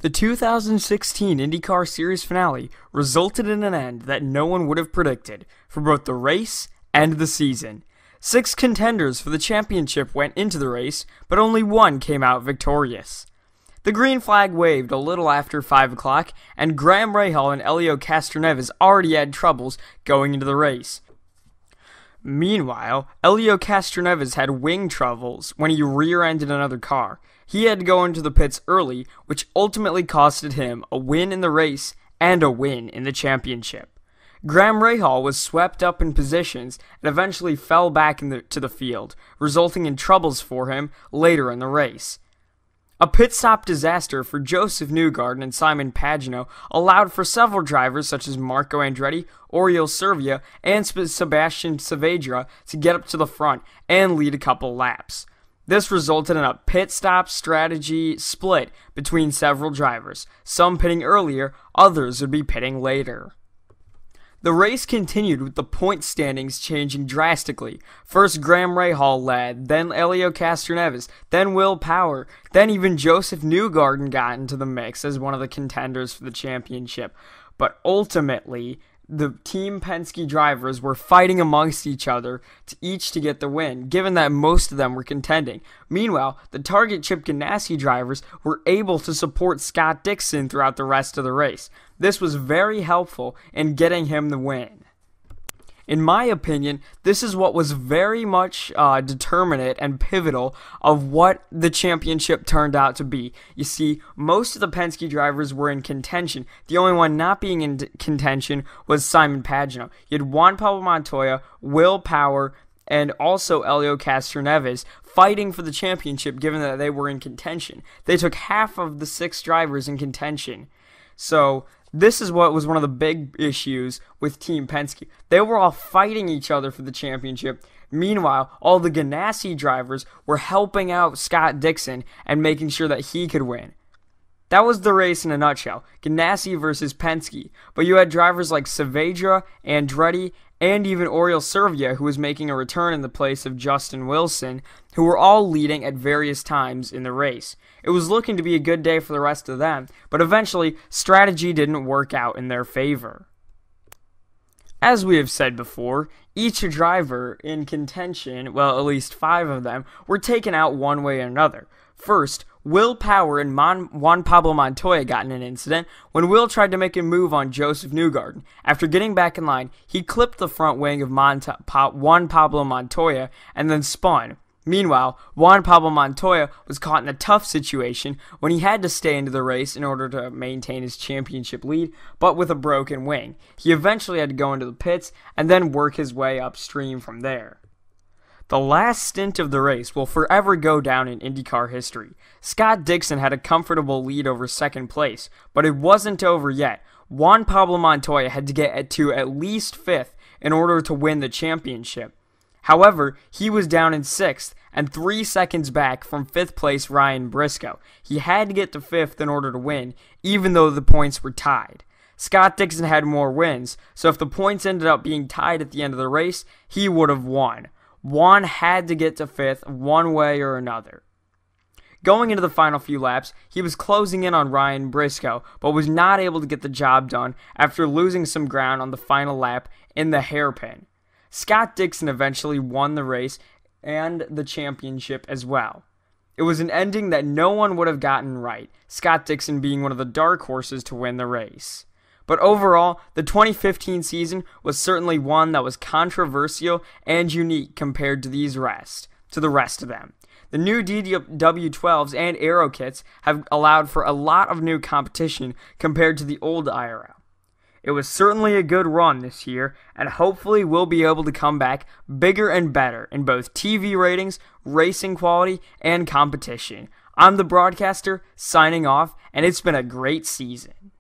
The 2016 IndyCar Series finale resulted in an end that no one would have predicted for both the race and the season. 6 contenders for the championship went into the race, but only one came out victorious. The green flag waved a little after 5 o'clock, and Graham Rahal and Helio Castroneves already had troubles going into the race. Meanwhile, Helio Castroneves had wing troubles when he rear-ended another car. He had to go into the pits early, which ultimately costed him a win in the race and a win in the championship. Graham Rahal was swept up in positions and eventually fell back to the field, resulting in troubles for him later in the race. A pit stop disaster for Joseph Newgarden and Simon Pagenaud allowed for several drivers such as Marco Andretti, Oriol Servia, and Sebastian Saavedra to get up to the front and lead a couple laps. This resulted in a pit stop strategy split between several drivers, some pitting earlier, others would be pitting later. The race continued with the point standings changing drastically. First Graham Rahal led, then Helio Castroneves, then Will Power, then even Joseph Newgarden got into the mix as one of the contenders for the championship. But ultimately, the Team Penske drivers were fighting amongst each other to get the win, given that most of them were contending. Meanwhile, the Target Chip Ganassi drivers were able to support Scott Dixon throughout the rest of the race. This was very helpful in getting him the win. In my opinion, this is what was very much determinate and pivotal of what the championship turned out to be. You see, most of the Penske drivers were in contention. The only one not being in contention was Simon Pagenaud. You had Juan Pablo Montoya, Will Power, and also Helio Castroneves fighting for the championship given that they were in contention. They took half of the 6 drivers in contention. So this is what was one of the big issues with Team Penske. They were all fighting each other for the championship. Meanwhile, all the Ganassi drivers were helping out Scott Dixon and making sure that he could win. That was the race in a nutshell, Ganassi versus Penske. But you had drivers like Saavedra, Andretti, and even Oriol Servia, who was making a return in the place of Justin Wilson, who were all leading at various times in the race. It was looking to be a good day for the rest of them, but eventually, strategy didn't work out in their favor. As we have said before, each driver in contention, well, at least 5 of them, were taken out one way or another. First, Will Power and Juan Pablo Montoya got in an incident when Will tried to make a move on Joseph Newgarden. After getting back in line, he clipped the front wing of Juan Pablo Montoya and then spun. Meanwhile, Juan Pablo Montoya was caught in a tough situation when he had to stay into the race in order to maintain his championship lead, but with a broken wing. He eventually had to go into the pits and then work his way upstream from there. The last stint of the race will forever go down in IndyCar history. Scott Dixon had a comfortable lead over second place, but it wasn't over yet. Juan Pablo Montoya had to get to at least 5th in order to win the championship. However, he was down in 6th and 3 seconds back from 5th place Ryan Briscoe. He had to get to 5th in order to win, even though the points were tied. Scott Dixon had more wins, so if the points ended up being tied at the end of the race, he would have won. Juan had to get to 5th one way or another. Going into the final few laps, he was closing in on Ryan Briscoe, but was not able to get the job done after losing some ground on the final lap in the hairpin. Scott Dixon eventually won the race and the championship as well. It was an ending that no one would have gotten right, Scott Dixon being one of the dark horses to win the race. But overall, the 2015 season was certainly one that was controversial and unique compared to the rest of them. The new DW12s and Aero kits have allowed for a lot of new competition compared to the old era. It was certainly a good run this year, and hopefully we'll be able to come back bigger and better in both TV ratings, racing quality, and competition. I'm the broadcaster, signing off, and it's been a great season.